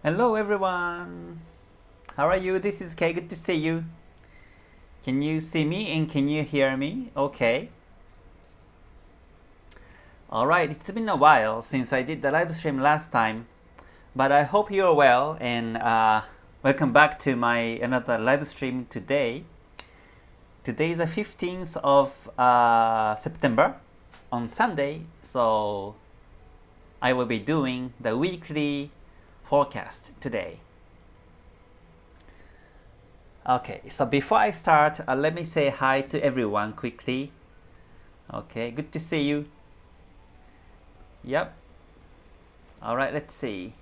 Hello everyone! How are you? This is Kay. Good to see you. Can you see me and can you hear me? Okay. Alright, it's been a while since I did the live stream last time, but I hope you're well and welcome back to my another live stream today. Today is the 15th of September on Sunday, so I will be doing the weekly forecast today. Okay, so before I start, let me say hi to everyone quickly. Okay, good to see you. Yep. All right, let's see.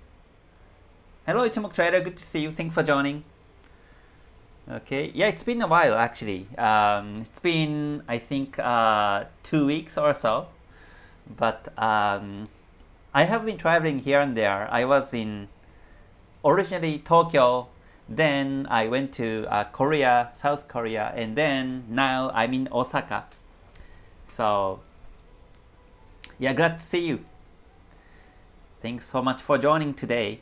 Hello, Ichimoku Trader. Good to see you. Thanks for joining. Okay, yeah, it's been a while actually. It's been, I think, 2 weeks or so. But I have been traveling here and there. I was in originally Tokyo, then I went to Korea, South Korea, and then now I'm in Osaka. So yeah, glad to see you. Thanks so much for joining today.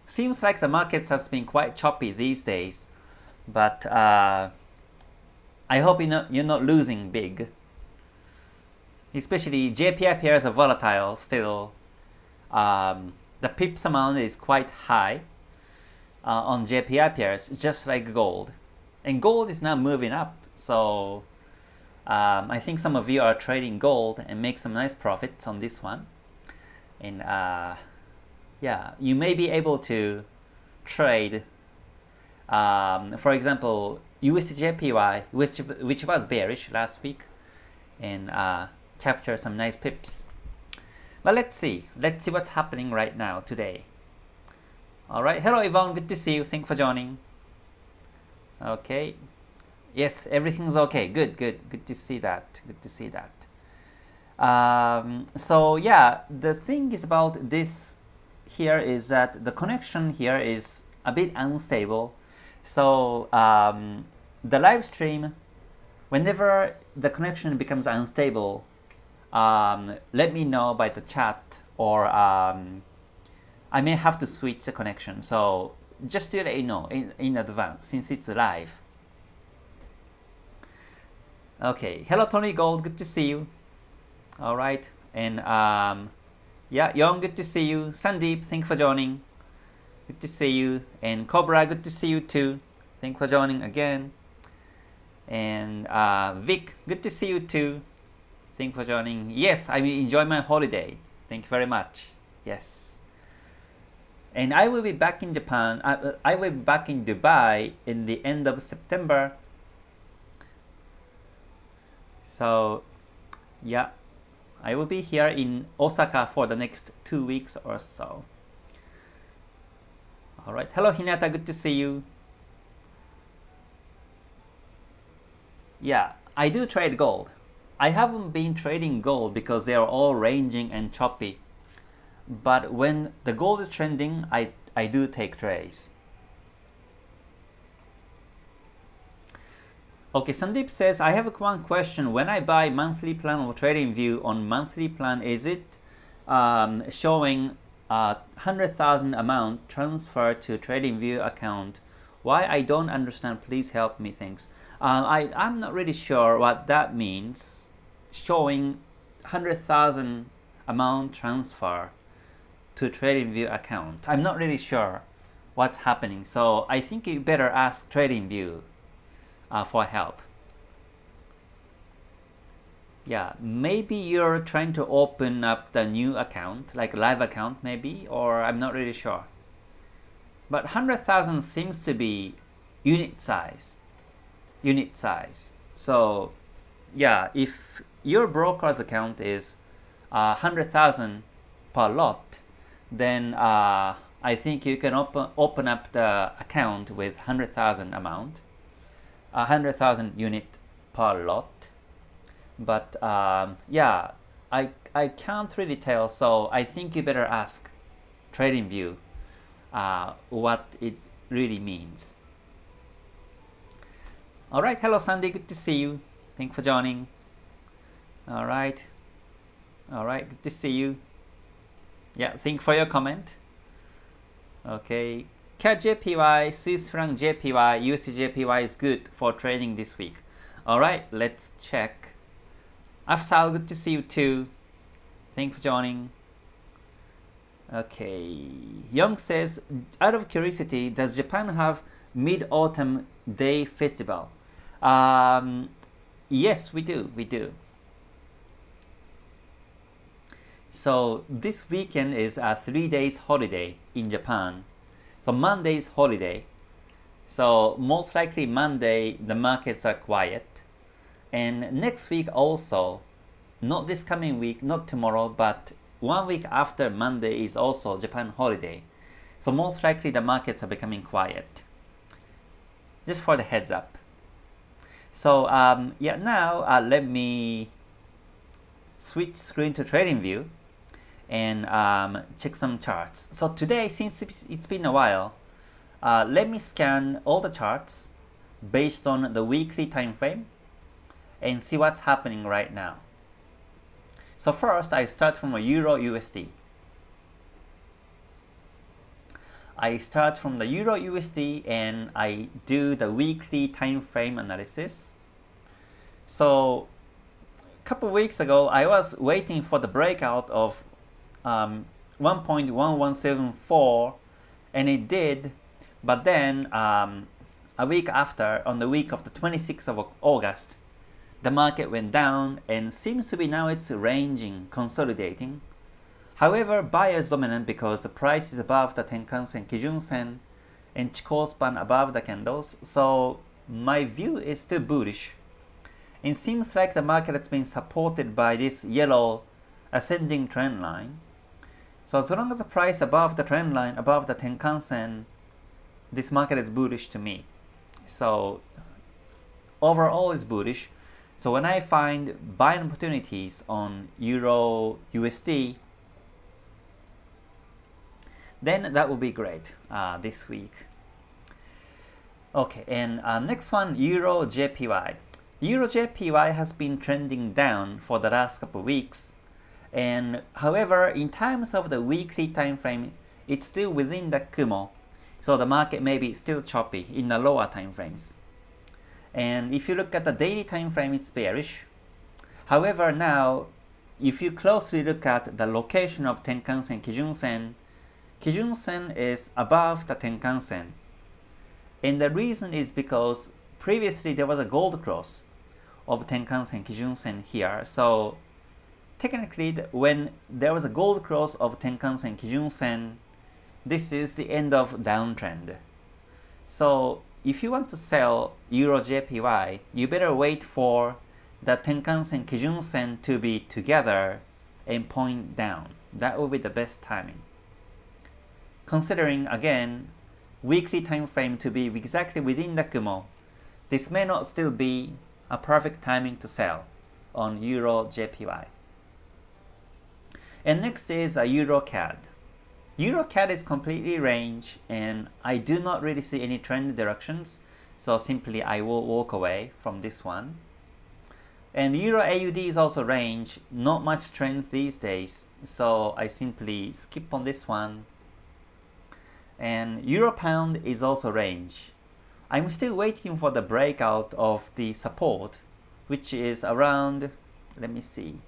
Seems like the markets has been quite choppy these days, but I hope you're not losing big. Especially JPY pairs are volatile still. The pips amount is quite high on JPY pairs, just like gold. And gold is now moving up, so I think some of you are trading gold and make some nice profits on this one. And yeah, you may be able to trade, for example, USD JPY, which was bearish last week, and capture some nice pips. But let's see what's happening right now today. All right, hello Yvonne, good to see you. Thanks for joining. Okay, yes, everything's okay. Good to see that. Good to see that. So yeah, the thing is about this here is that the connection here is a bit unstable. So the live stream, whenever the connection becomes unstable, let me know by the chat, or I may have to switch the connection. So just to let you know in advance, since it's live. Okay, hello Tony Gold, good to see you. All right, and yeah, Young, good to see you. Sandeep, thanks for joining. Good to see you. And Cobra, good to see you too. Thanks for joining again. And Vic, good to see you too. Thanks for joining. Yes, I will enjoy my holiday. Thank you very much. Yes. And I will be back in Japan. I will be back in Dubai in the end of September. So, yeah, I will be here in Osaka for the next 2 weeks or so. All right. Hello, Hinata. Good to see you. Yeah, I do trade gold. I haven't been trading gold because they are all ranging and choppy. But when the gold is trending, I do take trades. Okay, Sandeep says, I have one question. When I buy monthly plan or trading view on monthly plan, is it showing 100,000 amount transfer to trading view account? Why I don't understand, please help me, thanks. I'm not really sure what that means, showing 100,000 amount transfer to TradingView account. I'm not really sure what's happening, so I think you better ask TradingView for help. Yeah, maybe you're trying to open up the new account, like live account maybe, or I'm not really sure. But 100,000 seems to be unit size. So yeah, if your broker's account is 100,000 per lot, then I think you can open up the account with 100,000 amount, 100,000 unit per lot. But yeah, I can't really tell, so I think you better ask TradingView what it really means. All right, hello Sandy, good to see you. Thanks for joining. All right, good to see you. Yeah, thank for your comment. Okay, CAD JPY, Swiss franc JPY, USD JPY is good for trading this week. Alright, let's check. Afsal, good to see you too. Thank you for joining. Okay, Young says, out of curiosity, does Japan have Mid-Autumn Day Festival? Yes, we do. So this weekend is a 3 days holiday in Japan. So Monday is holiday. So most likely Monday the markets are quiet. And next week also, not this coming week, not tomorrow, but 1 week after Monday is also Japan holiday. So most likely the markets are becoming quiet. Just for the heads up. So yeah, now let me switch screen to trading view and check some charts. So today, since it's been a while, let me scan all the charts based on the weekly time frame and see what's happening right now. So first, I start from a Euro USD. I start from the Euro USD and I do the weekly time frame analysis. So a couple weeks ago, I was waiting for the breakout of 1.1174, and it did, but then a week after, on the week of the 26th of August, the market went down and seems to be now it's ranging, consolidating. However, buyers dominant because the price is above the Tenkan-sen, Kijun-sen, and Chikou span above the candles. So my view is still bullish. It seems like the market has been supported by this yellow ascending trend line. So as long as the price above the trend line, above the Tenkan-sen, this market is bullish to me. So overall it's bullish. So when I find buying opportunities on Euro USD, then that will be great this week. Okay, and next one, Euro JPY. Euro JPY has been trending down for the last couple of weeks. And however, in terms of the weekly time frame, it's still within the Kumo. So the market may be still choppy in the lower time frames. And if you look at the daily time frame, it's bearish. However, now, if you closely look at the location of Tenkan-sen, Kijun-sen, Kijun-sen is above the Tenkan-sen. And the reason is because previously there was a gold cross of Tenkan-sen, Kijun-sen here. So technically, when there was a gold cross of Tenkan-sen, Kijun-sen, this is the end of downtrend. So if you want to sell Euro JPY, you better wait for the Tenkan-sen, Kijun-sen to be together and point down. That will be the best timing. Considering again, weekly time frame to be exactly within the Kumo, this may not still be a perfect timing to sell on Euro JPY. And next is a Euro CAD. Euro CAD is completely range and I do not really see any trend directions, so simply I will walk away from this one. And Euro AUD is also range, not much trend these days, so I simply skip on this one. And Euro Pound is also range. I'm still waiting for the breakout of the support, which is around, let me see,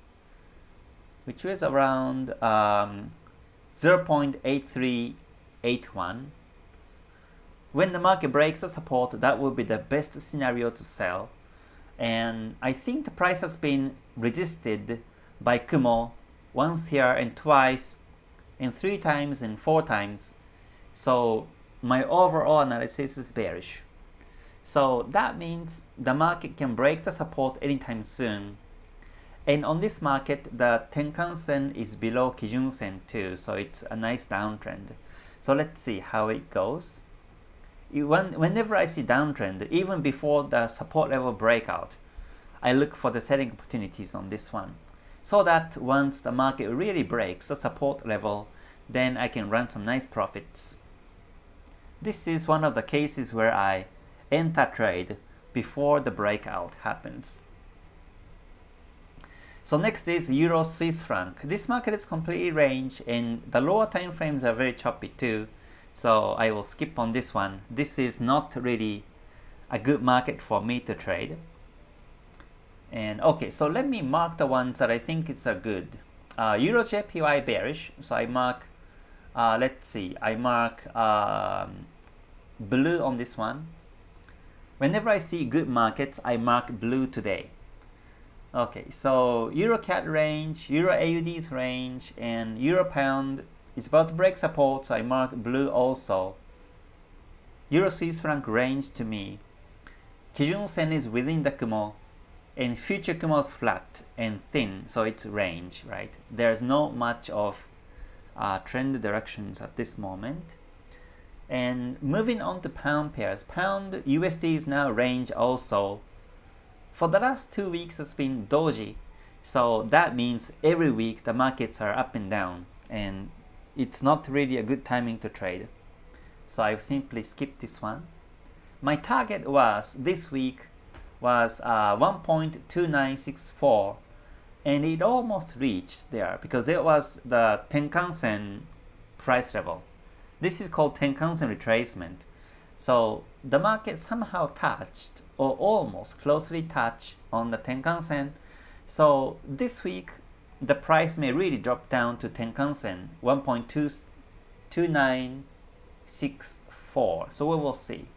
which was around 0.8381. When the market breaks the support, that will be the best scenario to sell. And I think the price has been resisted by Kumo once here and twice, and 3 times and 4 times. So my overall analysis is bearish. So that means the market can break the support anytime soon. And on this market, the Tenkan-sen is below Kijun-sen too, so it's a nice downtrend. So let's see how it goes. Whenever I see downtrend, even before the support level breakout, I look for the selling opportunities on this one. So that once the market really breaks the support level, then I can run some nice profits. This is one of the cases where I enter trade before the breakout happens. So next is Euro Swiss franc. This market is completely range and the lower time frames are very choppy too. So I will skip on this one. This is not really a good market for me to trade. And okay, so let me mark the ones that I think it's a good. Euro JPY bearish, so I mark, let's see, I mark blue on this one. Whenever I see good markets, I mark blue today. Okay, so Euro CAD range, Euro AUD's range, and Euro Pound is about to break support, so I mark blue also. Euro Swiss franc range to me. Kijun Sen is within the Kumo, and future Kumo is flat and thin, so it's range, right? There's not much of trend directions at this moment. And moving on to pound pairs, pound USD is now range also. For the last 2 weeks it's been doji, so that means every week the markets are up and down, and it's not really a good timing to trade. So I've simply skipped this one. My target was this week was 1.2964, and it almost reached there because there was the Tenkan-sen price level. This is called Tenkan-sen retracement. So the market somehow touched or almost closely touched on the Tenkan-sen. So this week the price may really drop down to Tenkan-sen 1.2964. So we will see.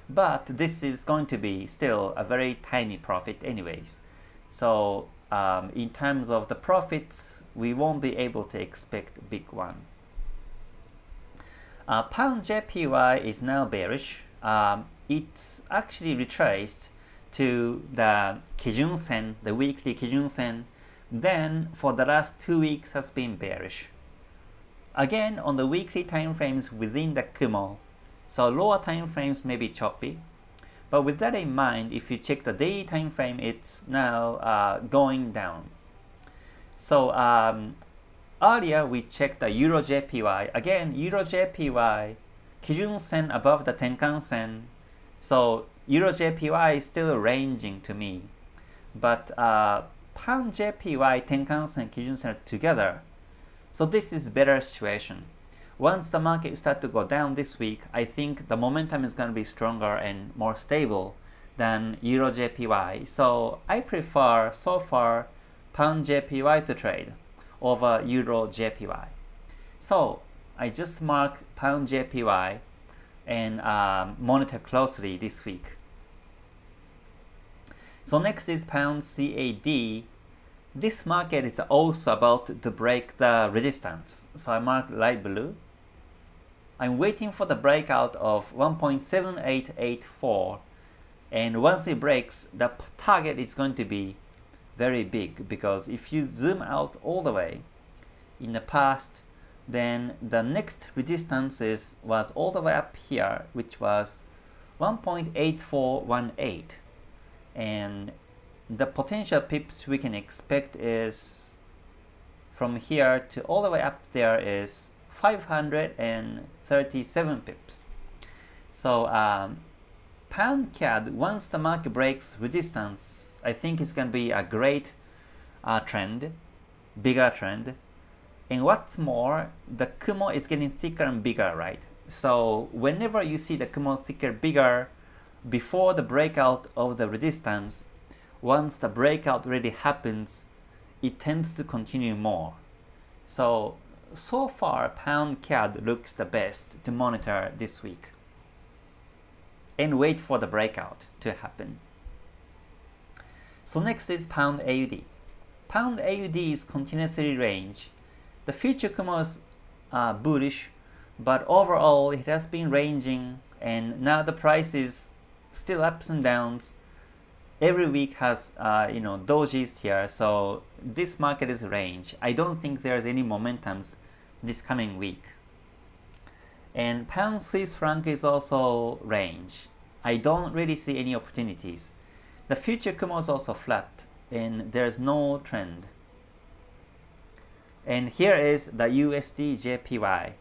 But this is going to be still a very tiny profit anyways. So in terms of the profits, we won't be able to expect a big one. Pound JPY is now bearish. It's actually retraced to the Kijun Sen, the weekly Kijun Sen. Then for the last 2 weeks has been bearish. Again on the weekly time frames within the Kumo. So lower time frames may be choppy, but with that in mind, if you check the daily time frame, it's now going down. So earlier we checked the Euro JPY. Again, Euro JPY, Kijun Sen above the Tenkan Sen. So Euro JPY is still ranging to me, but Pound JPY, Tenkan Sen, Kijun Sen are together. So this is better situation. Once the market starts to go down this week, I think the momentum is going to be stronger and more stable than Euro JPY. So I prefer so far Pound JPY to trade over Euro JPY. So I just mark Pound JPY and monitor closely this week. So next is Pound CAD. This market is also about to break the resistance. So I mark light blue. I'm waiting for the breakout of 1.7884, and once it breaks, the target is going to be very big, because if you zoom out all the way in the past, then the next resistance was all the way up here, which was 1.8418, and the potential pips we can expect is from here to all the way up there is 537 pips. So Pound CAD, once the market breaks resistance, I think it's going to be a great trend, bigger trend. And what's more, the Kumo is getting thicker and bigger, right? So whenever you see the Kumo thicker, bigger, before the breakout of the resistance, once the breakout really happens, it tends to continue more. So far, Pound CAD looks the best to monitor this week. And wait for the breakout to happen. So next is Pound AUD. Pound AUD is continuously range. The future Kumo is bullish, but overall it has been ranging, and now the price is still ups and downs. Every week has dojis here, so this market is range. I don't think there's any momentums this coming week. And Pound Swiss franc is also range. I don't really see any opportunities. The future Kumo is also flat, and there's no trend. And here is the USD JPY.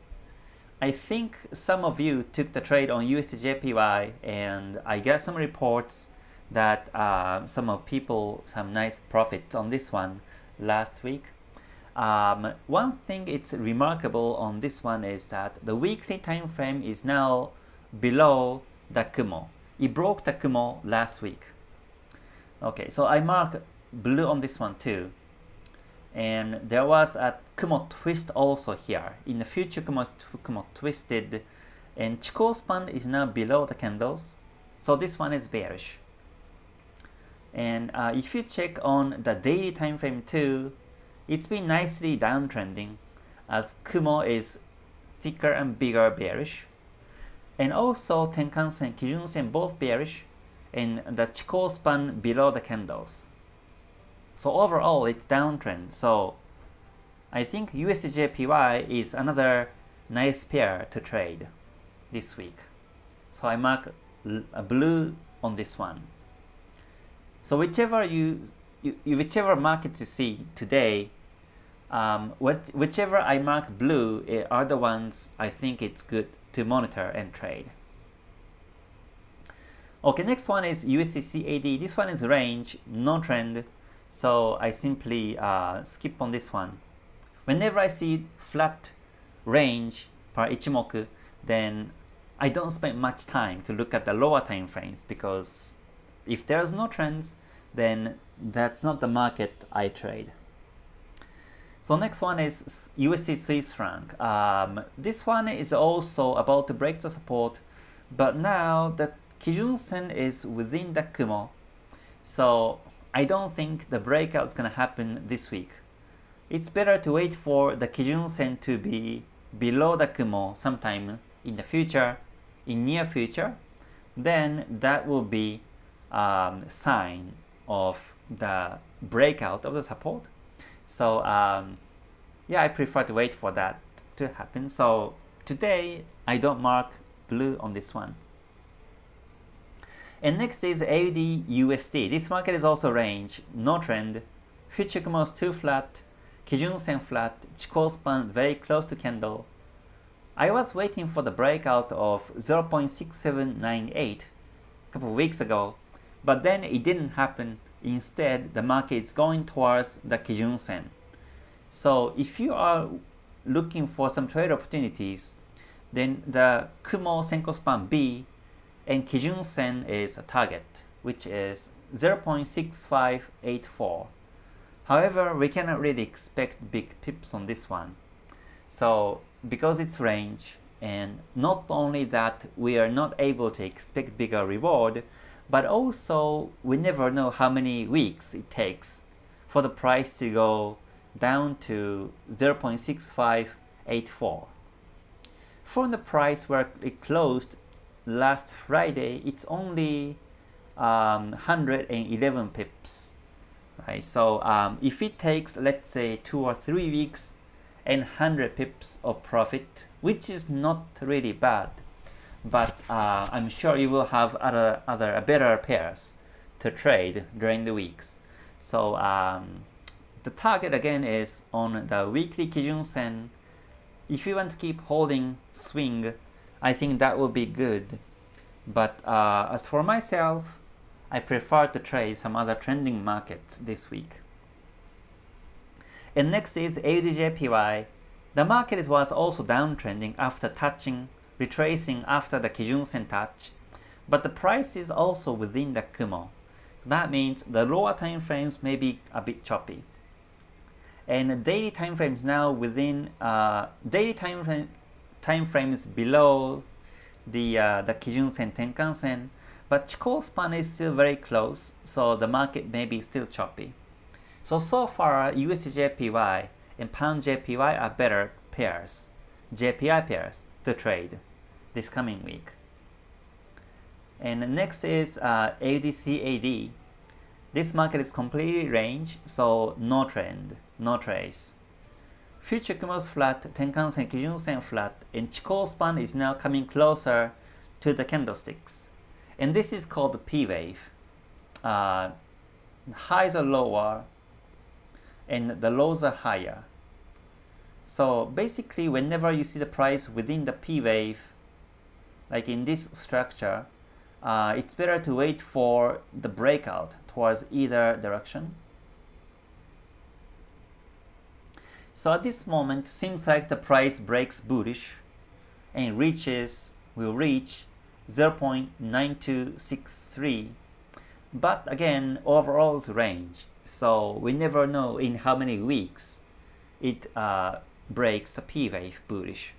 I think some of you took the trade on USD JPY, and I got some reports that some nice profits on this one last week. One thing it's remarkable on this one is that the weekly time frame is now below the Kumo. It broke the Kumo last week. Okay, so I mark blue on this one too. And there was a Kumo twist also here. In the future, Kumo twisted, and Chikou span is now below the candles. So this one is bearish. And if you check on the daily time frame too, it's been nicely downtrending as Kumo is thicker and bigger bearish. And also Tenkan-sen, Kijun-sen both bearish, and the Chikou span below the candles. So overall it's downtrend. So I think USD JPY is another nice pair to trade this week. So I mark a blue on this one. So whichever whichever market you see today, whichever I mark blue are the ones I think it's good to monitor and trade. Okay, next one is USD CAD. This one is range, no trend. So I simply skip on this one. Whenever I see flat range per Ichimoku, then I don't spend much time to look at the lower time frames, because if there's no trends, then that's not the market I trade. So next one is USD Swiss franc. This one is also about to break the support, but now the Kijun-sen is within the Kumo. So I don't think the breakout is going to happen this week. It's better to wait for the Kijun-sen to be below the Kumo sometime in the future, in near future. Then that will be sign of the breakout of the support. So yeah, I prefer to wait for that to happen. So today I don't mark blue on this one. And next is AUD USD. This market is also range, no trend. Future Kumo is too flat, Kijun-sen flat, Chikou span very close to candle. I was waiting for the breakout of 0.6798 a couple of weeks ago, but then it didn't happen. Instead, the market is going towards the Kijun-sen. So if you are looking for some trade opportunities, then the Kumo Senko span B and Kijun-sen is a target, which is 0.6584. However, we cannot really expect big pips on this one. So because it's range, and not only that we are not able to expect bigger reward, but also we never know how many weeks it takes for the price to go down to 0.6584. From the price where it closed last Friday, it's only 111 pips. Right? So if it takes, let's say, 2 or 3 weeks and 100 pips of profit, which is not really bad, but I'm sure you will have other better pairs to trade during the weeks. So the target again is on the weekly Kijun-sen. If you want to keep holding swing, I think that will be good. But as for myself, I prefer to trade some other trending markets this week. And next is AUD JPY. The market was also downtrending after touching, retracing after the Kijun-sen touch, but the price is also within the Kumo. That means the lower time frames may be a bit choppy. And daily time frames now within daily time frames below the Kijun-sen, Tenkan-sen, but Chikou span is still very close, so the market may be still choppy. So far USD JPY and Pound JPY are better pairs, JPY pairs to trade this coming week. And next is AUD CAD. This market is completely range, so no trend, no trace. Future Kumo is flat, Tenkan-sen, Kijun-sen flat, and Chikou span is now coming closer to the candlesticks. And this is called the P wave. Highs are lower and the lows are higher. So basically, whenever you see the price within the P wave, like in this structure, it's better to wait for the breakout towards either direction. So at this moment, seems like the price breaks bullish and will reach 0.9263. But again, overall range. So we never know in how many weeks it breaks the P wave bullish.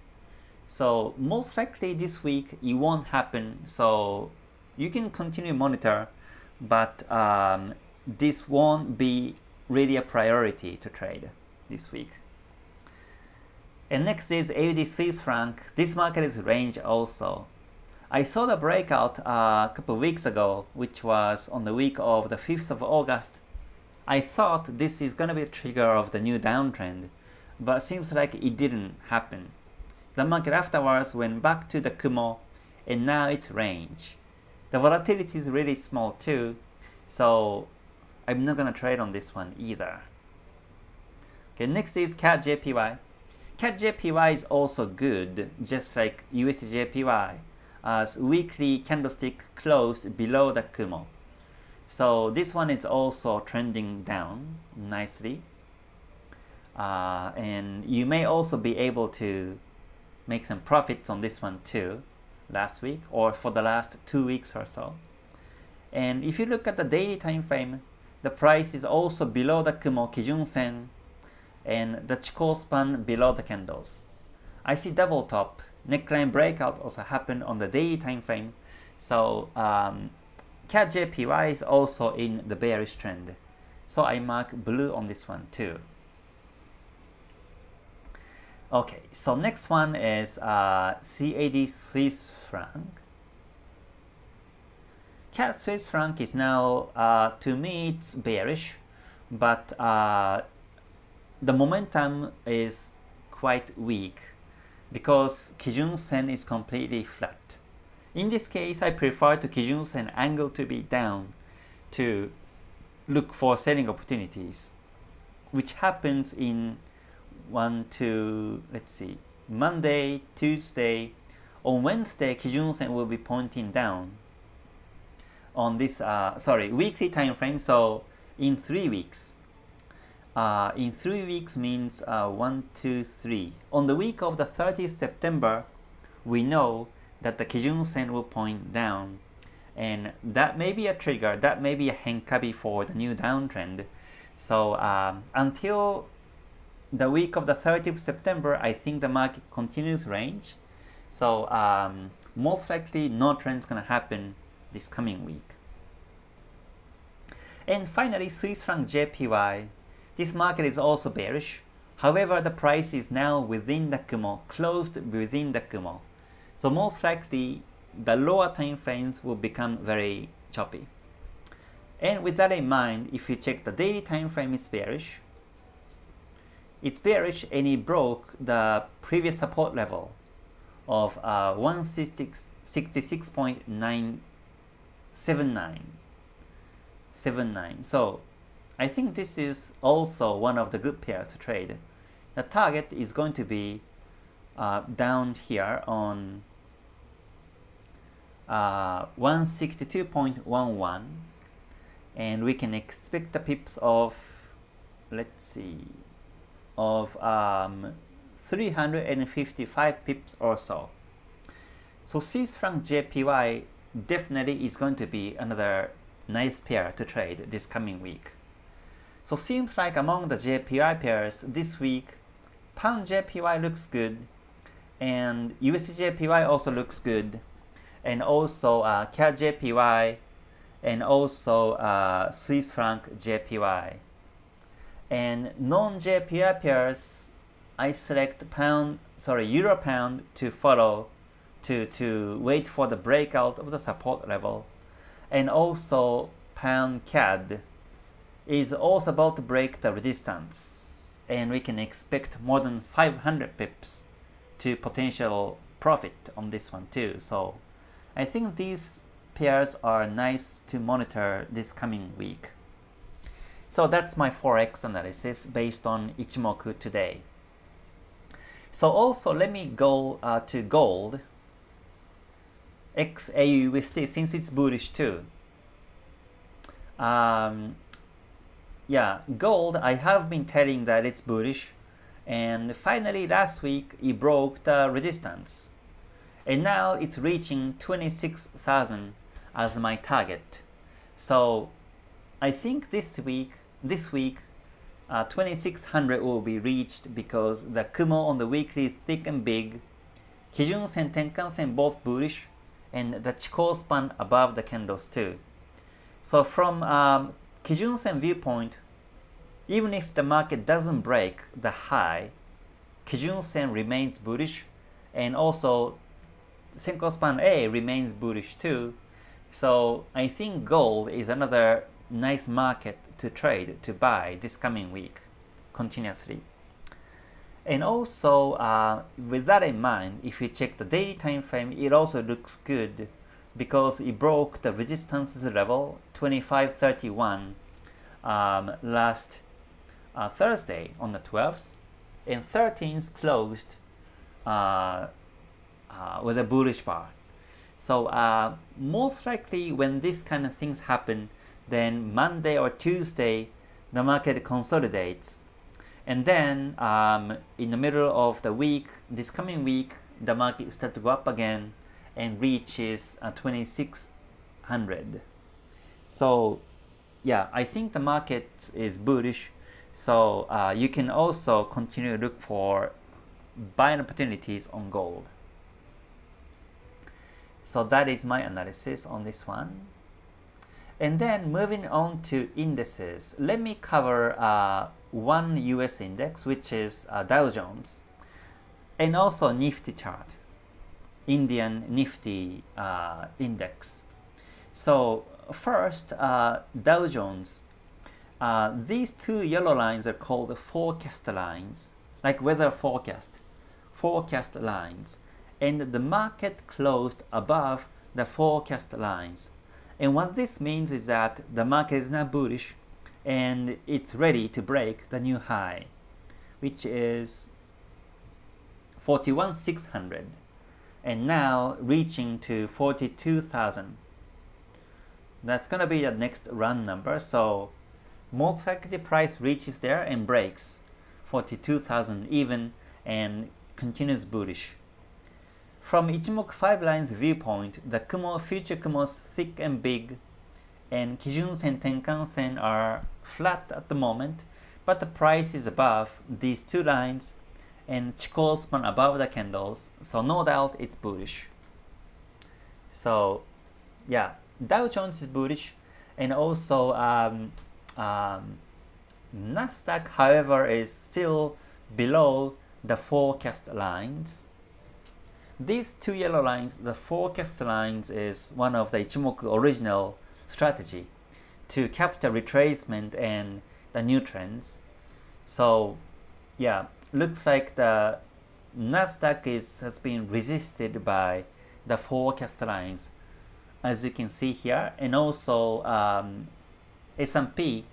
So most likely this week it won't happen. So you can continue monitor, but this won't be really a priority to trade this week. And next is AUD Swiss franc. This market is range also. I saw the breakout a couple of weeks ago, which was on the week of the 5th of August. I thought this is going to be a trigger of the new downtrend, but seems like it didn't happen. The market afterwards went back to the Kumo, and now it's range. The volatility is really small too, so I'm not going to trade on this one either. Okay, next is CAD JPY. CAD JPY is also good, just like USD JPY, as weekly candlestick closed below the Kumo. So this one is also trending down nicely. And you may also be able to make some profits on this one too, last week or for the last 2 weeks or so. And if you look at the daily time frame, the price is also below the Kumo Kijun Sen and the Chikou span below the candles. I see double top, neckline breakout also happened on the daily time frame. So CAD JPY is also in the bearish trend. So I mark blue on this one too. Okay, so next one is CAD Swiss franc. CAD Swiss franc is now, to me, it's bearish, but the momentum is quite weak because Kijun Sen is completely flat. In this case, I prefer to Kijun Sen angle to be down to look for selling opportunities, which happens in Monday, Tuesday. On Wednesday, Kijun Sen will be pointing down on this weekly time frame. So in 3 weeks, in 3 weeks means 1, 2, 3. On the week of the 30th September, we know that the Kijun Sen will point down, and that may be a trigger, that may be a henkabi for the new downtrend. So until the week of the 30th September, I think the market continues range. So most likely no trend's gonna happen this coming week. And finally, Swiss franc JPY. This market is also bearish. However, the price is now within the Kumo, closed within the Kumo. So most likely the lower time frames will become very choppy. And with that in mind, if you check the daily time frame, it's bearish. It's bearish and it broke the previous support level of 166.979. So I think this is also one of the good pairs to trade. The target is going to be down here on 162.11, and we can expect the pips of, let's see, of 355 pips or so. So Swiss franc JPY definitely is going to be another nice pair to trade this coming week. So seems like among the JPY pairs this week, Pound JPY looks good, and USD JPY also looks good, and also CAD JPY, and also Swiss franc JPY. And non-JPY pairs, I select Euro Pound to follow, to wait for the breakout of the support level, and also Pound CAD is also about to break the resistance, and we can expect more than 500 pips to potential profit on this one too. So I think these pairs are nice to monitor this coming week. So that's my Forex analysis based on Ichimoku today. So also let me go to gold, XAUUSD, since it's bullish too. Yeah, gold, I have been telling that it's bullish, And finally last week it broke the resistance, and now it's reaching 26,000 as my target. So I think this week 2600 will be reached because the Kumo on the weekly is thick and big, Kijun Sen, Tenkan Sen both bullish, and the Chikou span above the candles too. So from Kijun Sen viewpoint, even if the market doesn't break the high, Kijun Sen remains bullish, and also Senko span A remains bullish too. So I think gold is another nice market to trade, to buy this coming week continuously. And also with that in mind, if you check the daily time frame, it also looks good because it broke the resistance level 2531 last Thursday on the 12th, and 13th closed with a bullish bar. So most likely when this kind of things happen, then Monday or Tuesday the market consolidates, and then in the middle of the week, this coming week, the market starts to go up again and reaches 2600. So yeah, I think the market is bullish. So you can also continue to look for buying opportunities on gold. So that is my analysis on this one. And then moving on to indices, let me cover one US index, which is Dow Jones, and also Nifty chart, Indian Nifty index. So first, Dow Jones. These two yellow lines are called forecast lines, like weather forecast lines, and the market closed above the forecast lines. And what this means is that the market is now bullish and it's ready to break the new high, which is 41,600, and now reaching to 42,000. That's gonna be the next run number. So most likely the price reaches there and breaks 42,000 even and continues bullish. From Ichimoku 5 lines viewpoint, the Kumo, future Kumos thick and big, and Kijun Sen, Tenkan Sen are flat at the moment, but the price is above these two lines, and Chikou span above the candles, so no doubt it's bullish. So yeah, Dow Jones is bullish, and also Nasdaq, however, is still below the forecast lines. These two yellow lines, the forecast lines, is one of the Ichimoku original strategy to capture retracement and the new trends. So yeah, looks like the Nasdaq has been resisted by the forecast lines, as you can see here, and also S&P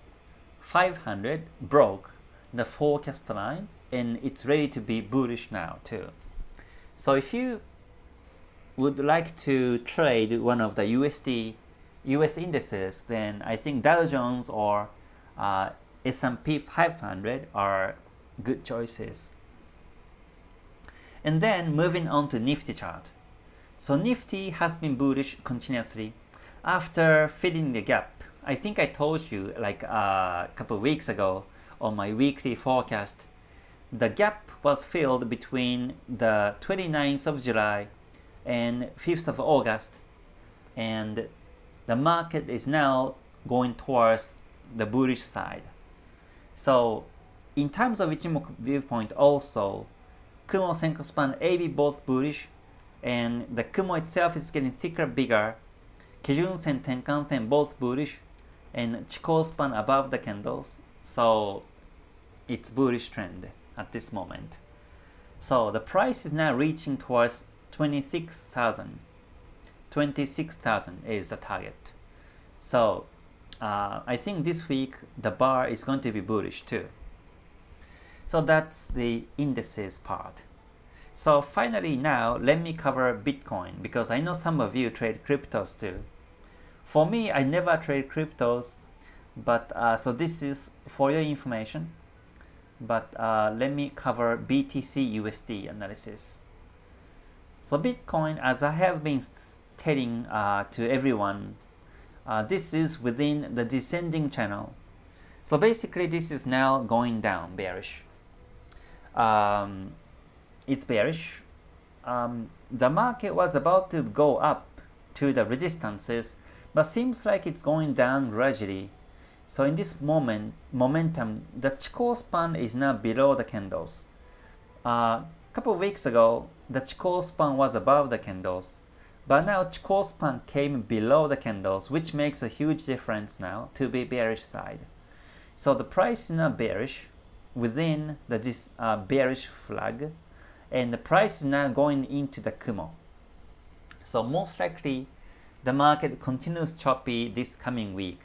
500 broke the forecast lines and it's ready to be bullish now too. So if you would like to trade one of the US indices, then I think Dow Jones or S&P 500 are good choices. And then moving on to Nifty chart. So Nifty has been bullish continuously after filling the gap. I think I told you like a couple of weeks ago on my weekly forecast, the gap was filled between the 29th of July and 5th of August, and the market is now going towards the bullish side. So in terms of Ichimoku viewpoint also, Kumo, Senko span, AB both bullish, and the Kumo itself is getting thicker, bigger. Kijun Sen, Tenkan Sen both bullish, and Chikou span above the candles. So it's bullish trend at this moment. So the price is now reaching towards 26,000. 26,000 is the target. So I think this week the bar is going to be bullish too. So that's the indices part. So finally now let me cover Bitcoin, because I know some of you trade cryptos too. For me, I never trade cryptos, but so this is for your information. but let me cover BTCUSD analysis. So Bitcoin, as I have been stating to everyone, this is within the descending channel. So basically this is now going down, bearish. It's bearish. The market was about to go up to the resistances, but seems like it's going down gradually. So in this momentum, the Chikou span is now below the candles. Couple of weeks ago, the Chikou span was above the candles, but now Chikou span came below the candles, which makes a huge difference now to be bearish side. So the price is now bearish within this bearish flag, and the price is now going into the Kumo. So most likely the market continues choppy this coming week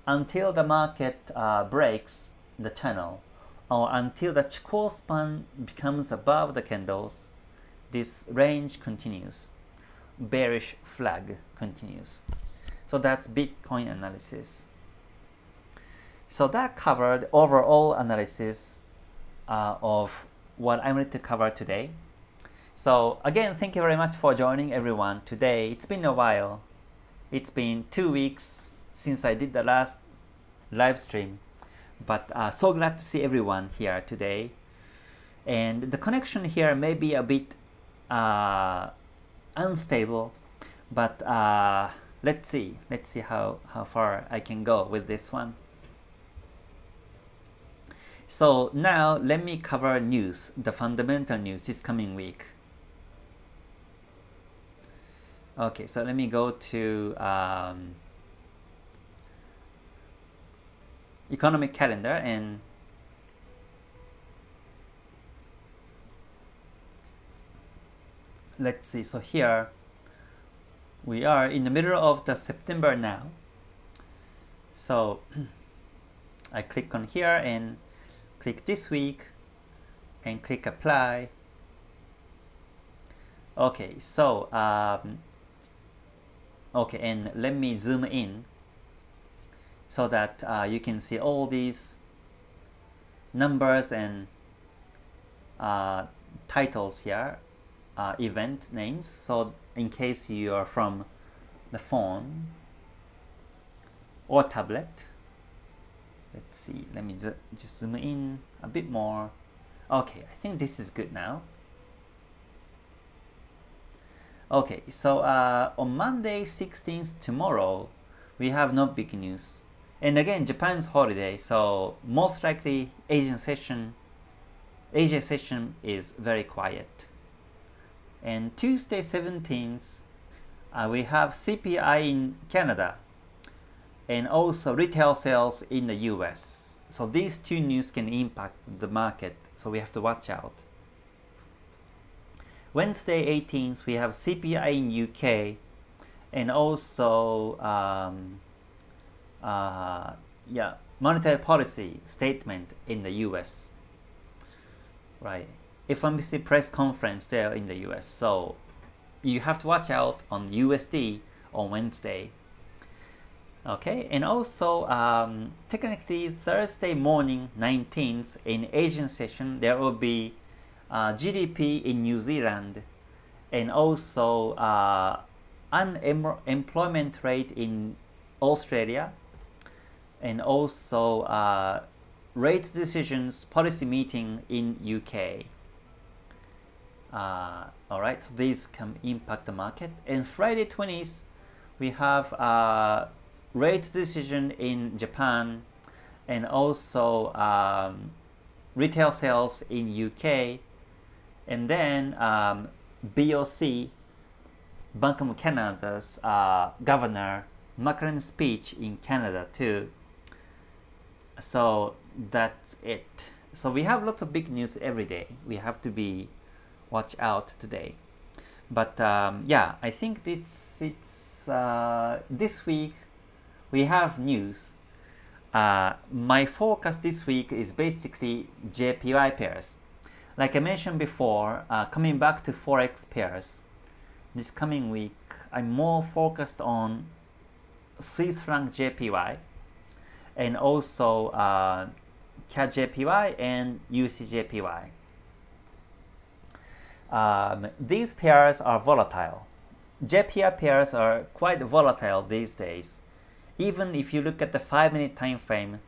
until the market breaks the channel, or until the Chikou span becomes above the candles. This range continues, bearish flag continues. So that's Bitcoin analysis. So that covered overall analysis of what I'm going to cover today. So again, thank you very much for joining everyone today. It's been a while. It's been 2 weeks since I did the last live stream, but so glad to see everyone here today. And the connection here may be a bit unstable, but let's see how far I can go with this one. So now let me cover news, the fundamental news this coming week. Okay, so let me go to economic calendar, and let's see. So here we are in the middle of the September now. So I click on here and click this week and click apply. Okay, so okay, and let me zoom in so that you can see all these numbers and titles here, event names. So in case you are from the phone or tablet, let's see, let me just zoom in a bit more. Okay, I think this is good now. Okay, so on Monday 16th, tomorrow, we have no big news. And again, Japan's holiday, so most likely Asia session is very quiet. And Tuesday 17th, we have CPI in Canada and also retail sales in the US. So these two news can impact the market, so we have to watch out. Wednesday 18th, we have CPI in UK and also monetary policy statement in the US, right? FOMC press conference there in the US. So you have to watch out on USD on Wednesday. Okay, and also technically Thursday morning 19th in Asian session there will be GDP in New Zealand and also unemployment rate in Australia, and also rate decisions policy meeting in UK. Alright, so these can impact the market. And Friday 20th, we have rate decision in Japan and also retail sales in UK, and then BOC, Bank of Canada's governor Macron speech in Canada too. So that's it. So we have lots of big news every day. We have to be watch out today. But yeah, I think this week we have news. My focus this week is basically JPY pairs. Like I mentioned before, coming back to Forex pairs, this coming week I'm more focused on Swiss franc JPY and also CAD JPY and USD JPY. These pairs are volatile. JPY pairs are quite volatile these days. Even if you look at the 5-minute time frame,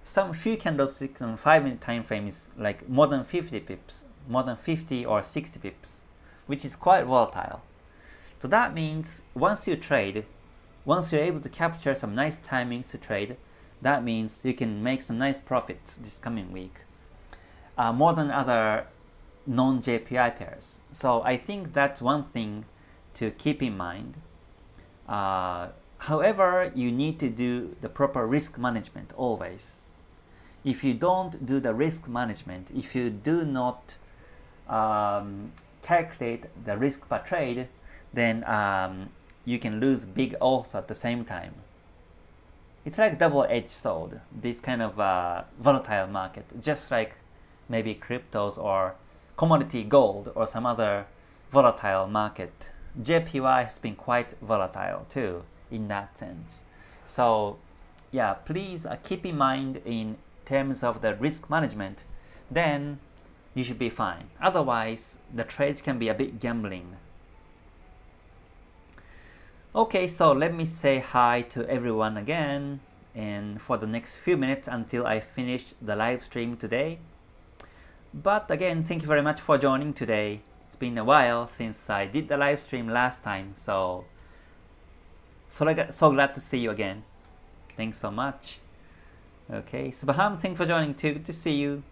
some few candlesticks on 5-minute time frame is like more than 50 pips, more than 50 or 60 pips, which is quite volatile. So that means once you trade, once you're able to capture some nice timings to trade, that means you can make some nice profits this coming week, more than other non-JPY pairs. So I think that's one thing to keep in mind. However, you need to do the proper risk management always. If you don't do the risk management, if you do not calculate the risk per trade, then you can lose big also at the same time. It's like double-edged sword, this kind of volatile market, just like maybe cryptos or commodity gold or some other volatile market. JPY has been quite volatile too in that sense. So yeah, please keep in mind in terms of the risk management, then you should be fine. Otherwise, the trades can be a bit gambling. Okay, so let me say hi to everyone again, and for the next few minutes until I finish the live stream today. But again, thank you very much for joining today. It's been a while since I did the live stream last time, so glad to see you again. Thanks so much. Okay, Subham, thanks for joining too. Good to see you.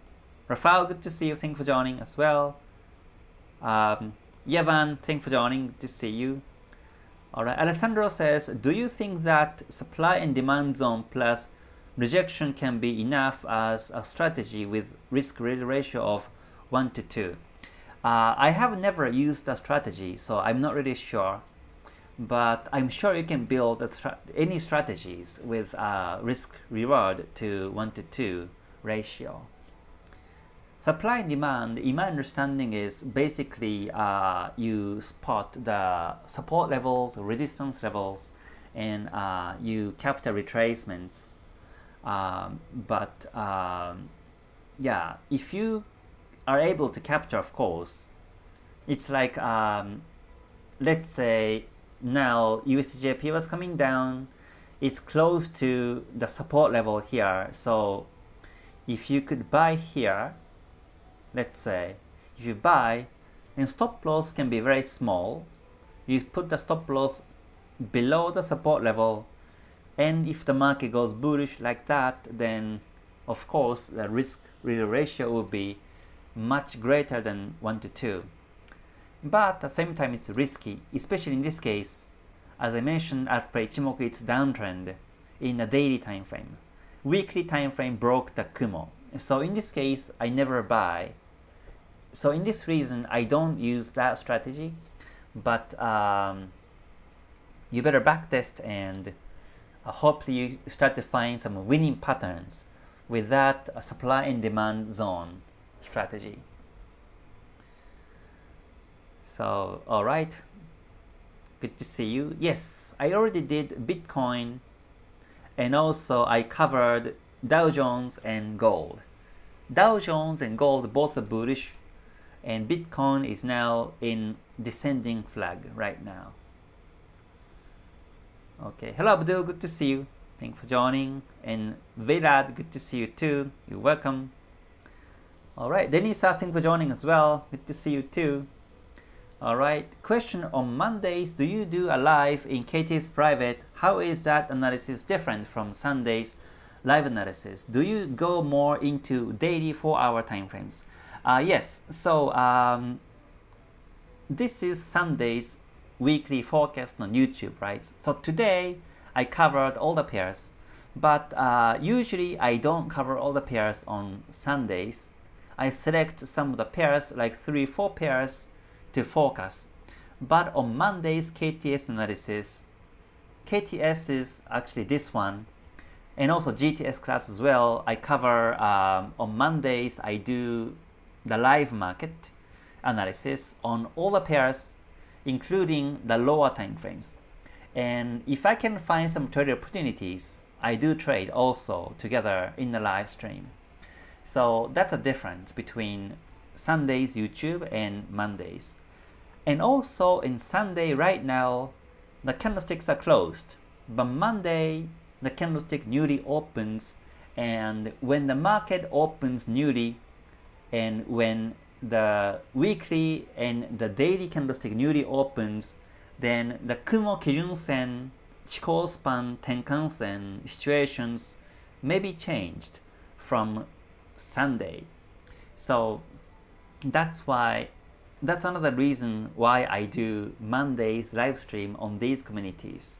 Rafael, good to see you. Thanks for joining as well. Yavan, thanks for joining. Good to see you. Alright, Alessandro says, do you think that supply and demand zone plus rejection can be enough as a strategy with risk-reward ratio of 1 to 2? I have never used a strategy, so I'm not really sure. But I'm sure you can build any strategies with risk-reward to 1 to 2 ratio. Supply and demand, in my understanding, is basically you spot the support levels, resistance levels, and you capture retracements. Yeah, if you are able to capture, of course, it's like, let's say, now USD JPY was coming down, it's close to the support level here. So if you could buy here, let's say, if you buy, and stop loss can be very small, you put the stop loss below the support level, and if the market goes bullish like that, then of course the risk-reward ratio will be much greater than 1 to 2. But at the same time it's risky, especially in this case. As I mentioned, at Ichimoku, it's downtrend in a daily time frame. Weekly time frame broke the Kumo. So in this case, I never buy. So in this reason, I don't use that strategy. But you better backtest, and hopefully you start to find some winning patterns with that supply and demand zone strategy. So, alright, good to see you. Yes, I already did Bitcoin, and also I covered Dow Jones and gold. Dow Jones and gold both are bullish, and Bitcoin is now in descending flag right now. Okay, hello Abdul, good to see you. Thanks for joining. And Vedad, good to see you too. You're welcome. Alright, Denisa, thanks for joining as well. Good to see you too. Alright, question on Mondays, do you do a live in KTS private? How is that analysis different from Sunday's live analysis? Do you go more into daily 4-hour time frames? Yes, so this is Sunday's weekly forecast on YouTube, right? So today I covered all the pairs, but usually I don't cover all the pairs on Sundays. I select some of the pairs, like 3-4 pairs, to focus. But on Monday's KTS analysis, KTS is actually this one, and also GTS class as well. I cover on Mondays, I do the live market analysis on all the pairs, including the lower time frames. And if I can find some trade opportunities, I do trade also together in the live stream. So that's a difference between Sunday's YouTube and Monday's. And also in Sunday right now, the candlesticks are closed. But Monday, the candlestick newly opens, and when the market opens newly, and when the weekly and the daily candlestick newly opens, then the Kumo Kijun-sen, Chikou span, Tenkan-sen situations may be changed from Sunday. So that's another reason why I do Monday's live stream on these communities.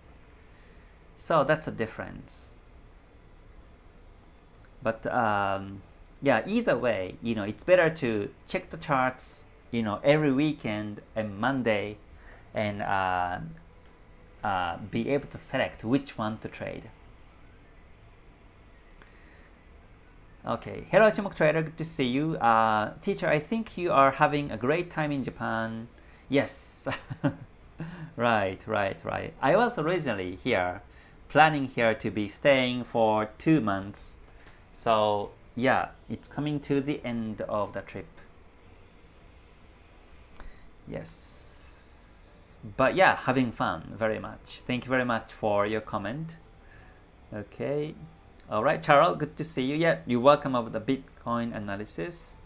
So that's a difference. But yeah, either way, it's better to check the charts, every weekend and Monday, and be able to select which one to trade. Okay, hello Ichimoku Trader, good to see you. Teacher, I think you are having a great time in Japan. Yes, right. I was originally planning here to be staying for 2 months. So yeah, it's coming to the end of the trip. Yes, but yeah, having fun very much. Thank you very much for your comment. Okay, all right, Charles, good to see you. Yeah, you're welcome of the Bitcoin analysis.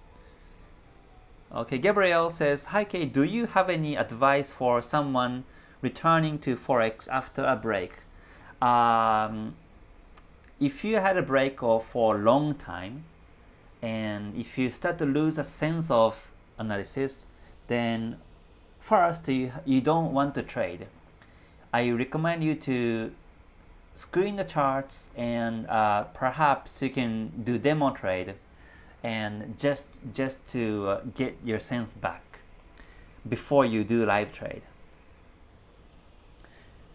Okay, Gabriel says, hi Kay, do you have any advice for someone returning to Forex after a break? If you had a break for a long time, and if you start to lose a sense of analysis, then first you don't want to trade. I recommend you to screen the charts, and perhaps you can do demo trade, and just to get your sense back before you do live trade.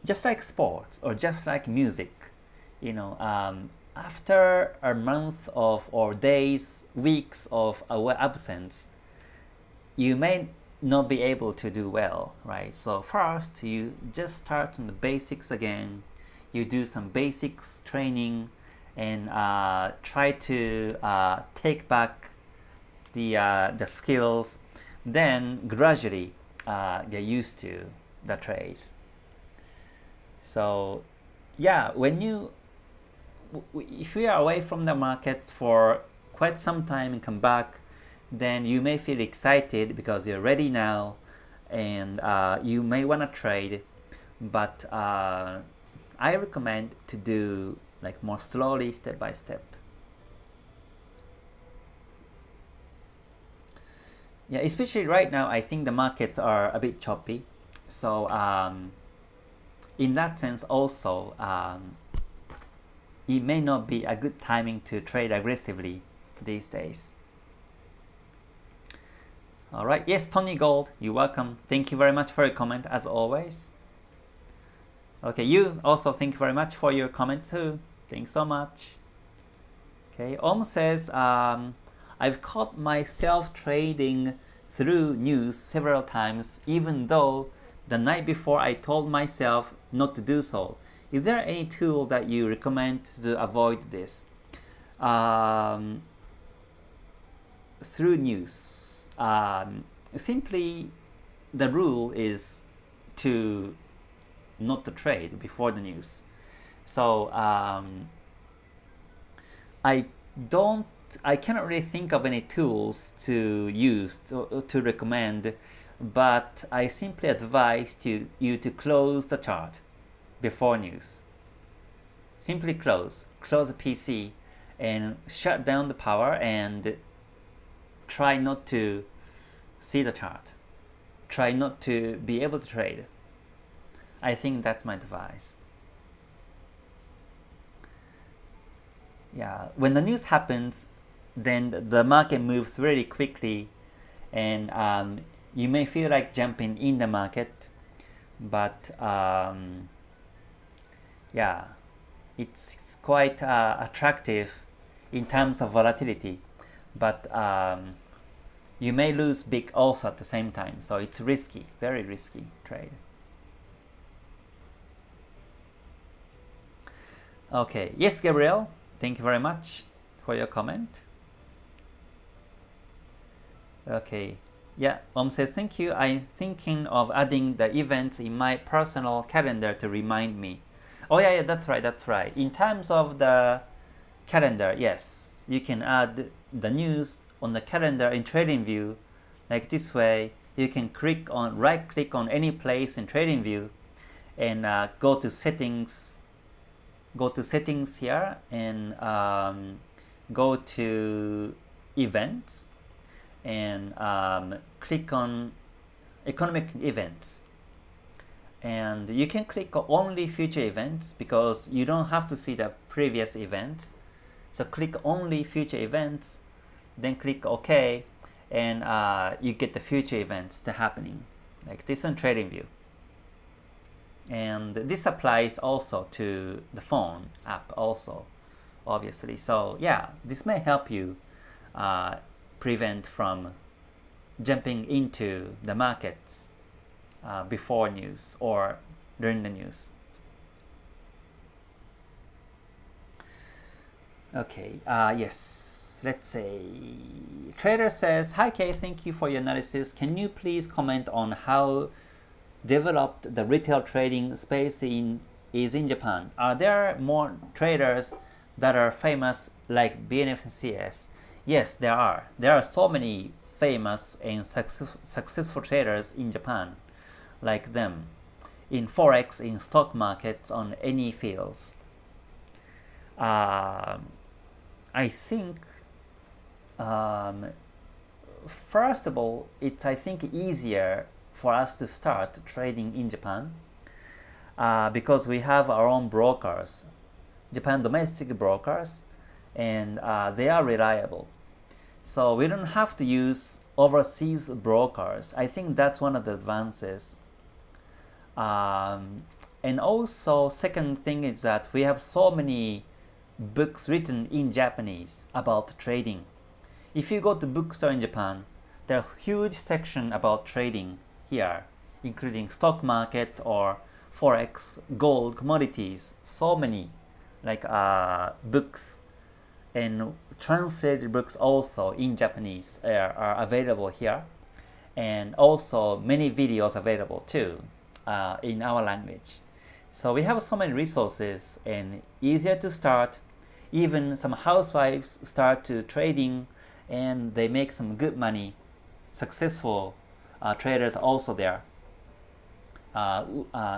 Just like sports or just like music, after a month or days, weeks of our absence, you may not be able to do well, right? So first, you just start on the basics again. You do some basics training, and try to take back the skills. Then gradually get used to the trades. So yeah, if you are away from the markets for quite some time and come back, then you may feel excited because you're ready now, and you may want to trade, but I recommend to do like more slowly, step by step. Yeah, especially right now, I think the markets are a bit choppy. So in that sense also, it may not be a good timing to trade aggressively these days. All right, yes, Tony Gold, you're welcome. Thank you very much for your comment as always. Okay, you also thank you very much for your comment too. Thanks so much. Okay, says, I've caught myself trading through news several times, even though the night before I told myself not to do so. Is there any tool that you recommend to avoid this? Through news, simply the rule is to not to trade before the news. So I cannot really think of any tools to use to recommend, but I simply advise you to close the chart before news. Simply close the PC and shut down the power and try not to see the chart. Try not to be able to trade. I think that's my advice. Yeah, when the news happens, then the market moves really quickly, and you may feel like jumping in the market, but yeah, it's quite attractive in terms of volatility, but you may lose big also at the same time, so it's risky, very risky trade. Okay, yes, Gabriel, thank you very much for your comment. Okay. Yeah, says, thank you. I'm thinking of adding the events in my personal calendar to remind me. Oh yeah, that's right. In terms of the calendar, yes, you can add the news on the calendar in TradingView. Like this way, you can right click on any place in TradingView and go to settings here and go to events and click on economic events, and you can click only future events because you don't have to see the previous events. So click only future events, then click OK, and you get the future events to happening like this on TradingView. And this applies also to the phone app also, obviously. So yeah, this may help you prevent from jumping into the markets before news or during the news. Okay, yes, let's say trader says, hi Kay, thank you for your analysis. Can you please comment on how developed the retail trading space is in Japan? Are there more traders that are famous like BNFCS? Yes, there are. There are so many famous and successful traders in Japan like them in Forex, in stock markets, on any fields. I think first of all, it's I think easier for us to start trading in Japan because we have our own brokers, Japan domestic brokers, and they are reliable. So we don't have to use overseas brokers. I think that's one of the advances. And also, second thing is that we have so many books written in Japanese about trading. If you go to bookstore in Japan, there are huge section about trading here, including stock market or Forex, gold, commodities, so many like books, and translated books also in Japanese are available here, and also many videos available too in our language. So we have so many resources and easier to start. Even some housewives start to trading and they make some good money. Successful traders also there.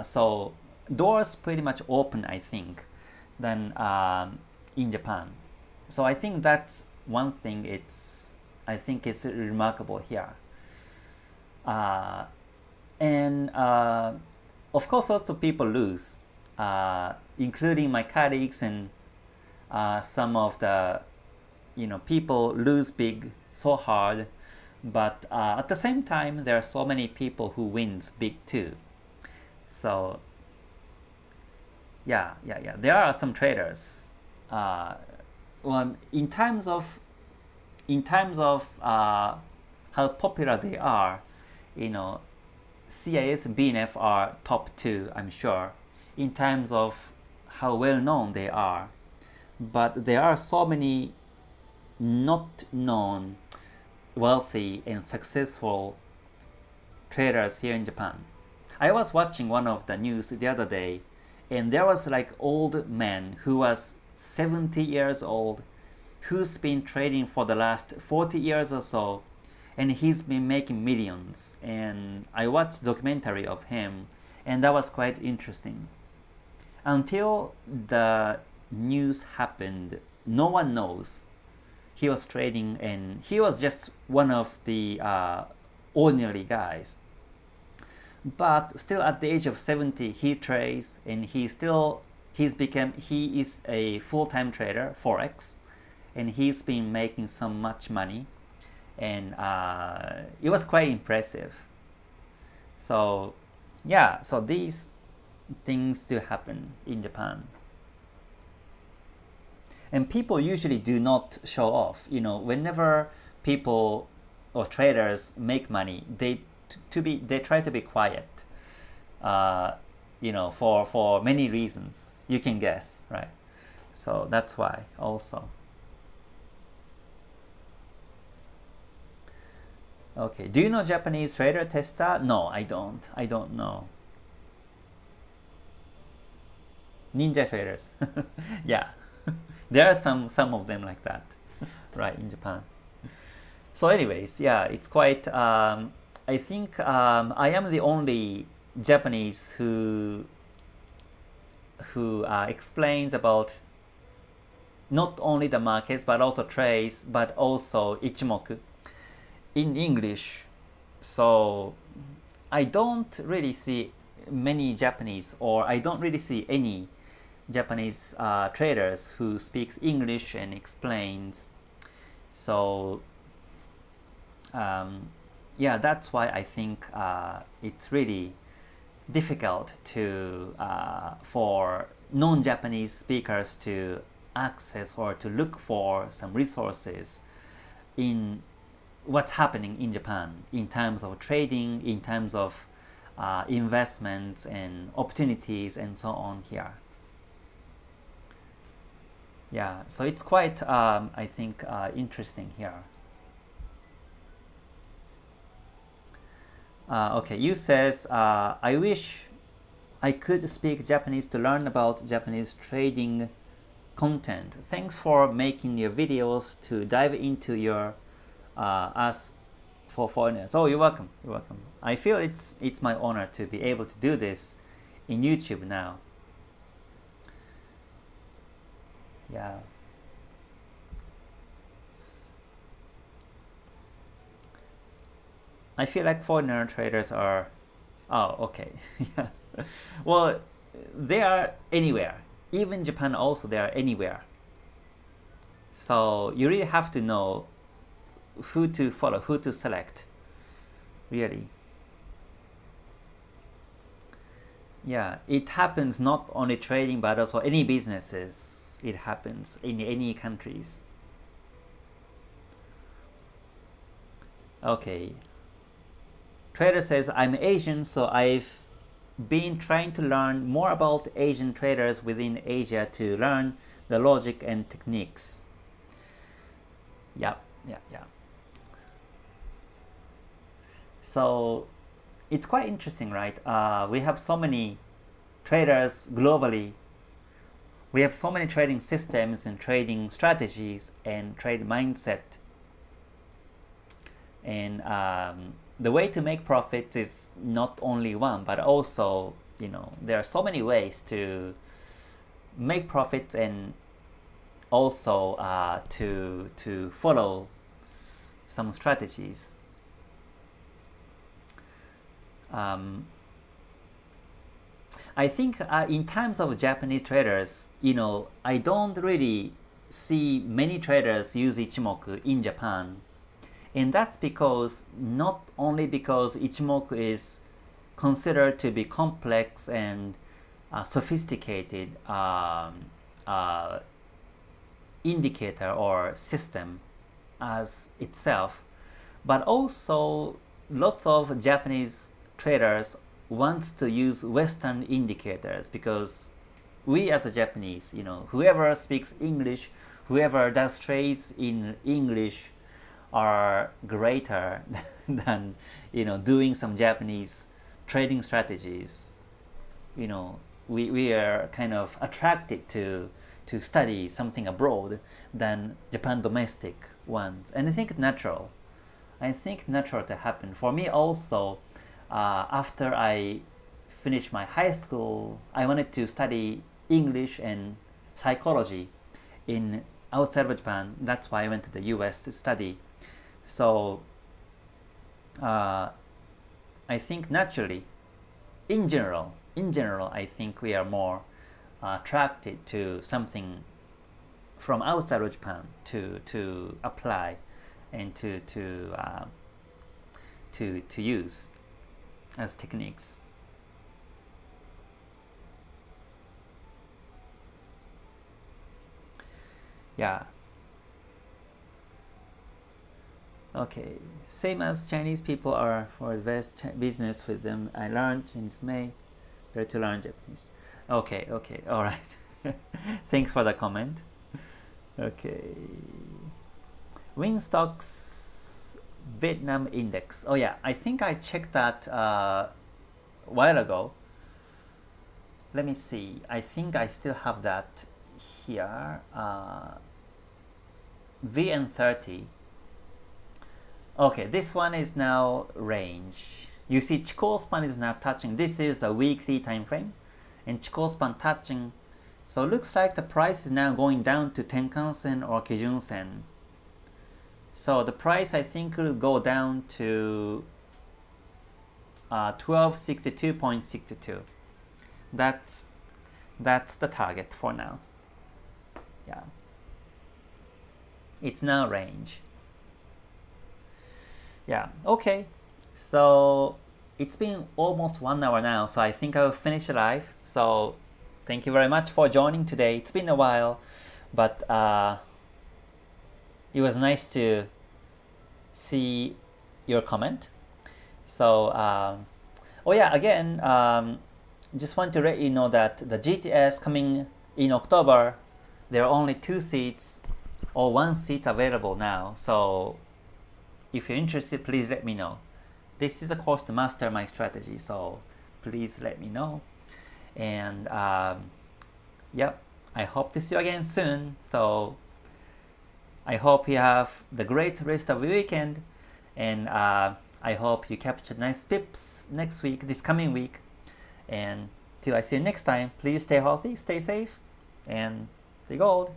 So doors pretty much open, I think, than in Japan. So I think that's one thing. I think it's remarkable here. And of course, lots of people lose, including my colleagues and some of the people lose big so hard. But at the same time, there are so many people who wins big too. So yeah, there are some traders. Well, in terms of how popular they are, CIS and BNF are top 2, I'm sure, in terms of how well known they are. But there are so many not known, wealthy and successful traders here in Japan. I was watching one of the news the other day, and there was like old man who was 70 years old, who's been trading for the last 40 years or so, and he's been making millions. And I watched a documentary of him, and that was quite interesting. Until the news happened, no one knows he was trading, and he was just one of the ordinary guys. But still, at the age of 70, he trades, and he is a full-time trader, Forex, and he's been making so much money, and it was quite impressive. So yeah, so these things do happen in Japan, and people usually do not show off. Whenever people or traders make money, they try to be quiet, for many reasons you can guess, right? So that's why also. Okay, do you know Japanese trader tester? No, I don't. I don't know. Ninja traders. Yeah, there are some of them like that, right, in Japan. So anyways, yeah, it's quite, I think I am the only Japanese who explains about not only the markets but also trades, but also Ichimoku in English. So I don't really see many Japanese, or I don't really see any Japanese traders who speaks English and explains. So yeah, that's why I think it's really difficult to for non-Japanese speakers to access or to look for some resources in what's happening in Japan in terms of trading, in terms of investments and opportunities and so on here. Yeah, so it's quite I think interesting here. Okay, you says, I wish I could speak Japanese to learn about Japanese trading content. Thanks for making your videos to dive into your us for foreigners. Oh, you're welcome. You're welcome. I feel it's my honor to be able to do this in YouTube now. Yeah. I feel like foreigner traders are, oh, okay. Yeah. Well, they are anywhere. Even Japan also, they are anywhere. So you really have to know who to follow, who to select, really. Yeah, it happens not only trading, but also any businesses. It happens in any countries. Okay. Trader says, I'm Asian, so I've been trying to learn more about Asian traders within Asia to learn the logic and techniques. Yeah. So it's quite interesting, right? We have so many traders globally. We have so many trading systems and trading strategies and trade mindset. And the way to make profits is not only one, but also, there are so many ways to make profits and also to follow some strategies. I think in terms of Japanese traders, I don't really see many traders use Ichimoku in Japan. And that's because, not only because Ichimoku is considered to be complex and sophisticated indicator or system as itself, but also lots of Japanese traders want to use Western indicators, because we as a Japanese, whoever speaks English, whoever does trades in English are greater than doing some Japanese trading strategies. We are kind of attracted to study something abroad than Japan domestic ones, and I think it's natural. To happen for me also. After I finished my high school, I wanted to study English and psychology in outside of Japan. That's why I went to the US to study. So I think naturally, in general, I think we are more attracted to something from outside of Japan to apply and to use as techniques. Yeah. Okay, same as Chinese people are for business with them. I learned Chinese May, better to learn Japanese. Okay, all right. Thanks for the comment. Okay. Win stocks Vietnam index. Oh yeah, I think I checked that a while ago. Let me see. I think I still have that here. VN30. Okay, this one is now range. You see Chikou span is now touching. This is the weekly time frame, and Chikou span touching. So it looks like the price is now going down to Tenkan-sen or Kijun-sen. So the price I think will go down to 1262.62. That's the target for now. Yeah. It's now range. Yeah, okay. So it's been almost 1 hour now, so I think I will finish live. So thank you very much for joining today. It's been a while, but it was nice to see your comment. So oh yeah, again, just want to let you know that the GTS coming in October, there are only 2 seats or 1 seat available now. So if you're interested, please let me know. This is a course to master my strategy, so please let me know. And yep, I hope to see you again soon. So I hope you have the great rest of the weekend, and I hope you capture nice pips next week, this coming week. And till I see you next time, please stay healthy, stay safe, and stay gold.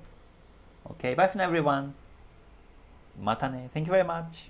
Okay, bye for now, everyone. Mata ne. Thank you very much.